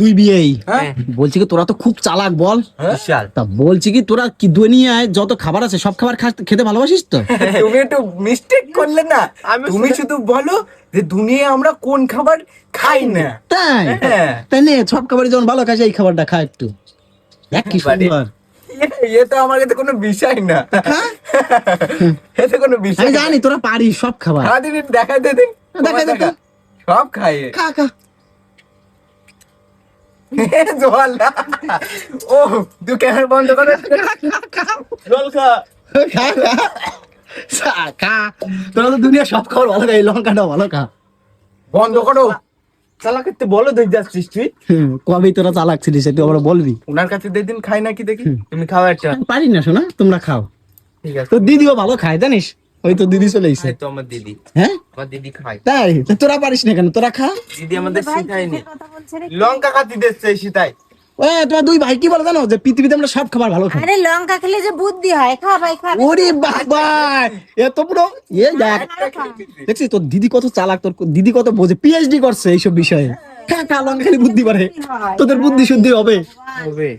দুই বিয়েই হ্যাঁ? বলছি কি তোরা তো খুব চালাক বল। বিশাল। তা বলছি কি তোরা কি দুনিয়ায় যত খাবার আছে সব খাবার খেতে ভালোবাসিস তো? তুমি একটু মিস্টেক করলে না। তুমি শুধু বলো যে দুনিয়ায় আমরা কোন খাবার খাই না। তাই হ্যাঁ। তাই নে সব খাবারই যখন ভালো খাস এই খাবারটা খা একটু। দেখ কি সুন্দর। এ তো আমার কাছে কোনো বিষয় না। এতে কোনো বিষয় আমি না। জানি তোরা পারিস সব খাবার। খা দিন, দেখাতে দিন। দেখাই দে তো। সব খাই। খা খা। জল না। ও তুই ক্যামেরা বন্ধ করে জল খা। খা খা। খা। তোরা তো দুনিয়া সব খাবার ভালো খাই, লঙ্কাটা ভালো খা। বন্ধ করো। চালা করতে বলো দেখ যাচ্ছিস তুই। কবে তোরা চালাক ছিলিস তুই আবার বলবি? ওনার কাছে দিন খাই নাকি দেখি। তুমি খাও একটা। আমি পারি না শোনা, তোমরা খাও। ঠিক আছে। তোর দিদিও ভালো খায় জানিস, ওই তো দিদি চলে এসেছে। এই তো আমার দিদি। হ্যাঁ আমার দিদি খায়। তাই তা তোরা পারিস না কেন? তোরা খা। দিদি আমাদের শিখায়নি। কথা বলছে রে। লঙ্কা কাটি দিচ্ছে সীতাই। ও তোমার দুই ভাই কি বলে জানো যে পৃথিবীতে আমরা সব খাবার ভালো খাই। আরে লঙ্কা খেলে যে বুদ্ধি হয়, খা ভাই খা। ওরে বাবা এত পুরো এ দেখ দেখছিস তোর দিদি কত চালাক, তোর দিদি কত বোঝে, পিএইচডি করছে এইসব বিষয়ে। খা খা লঙ্কা খেলে বুদ্ধি বাড়ে, তোদের বুদ্ধি শুদ্ধি হবে। হবে।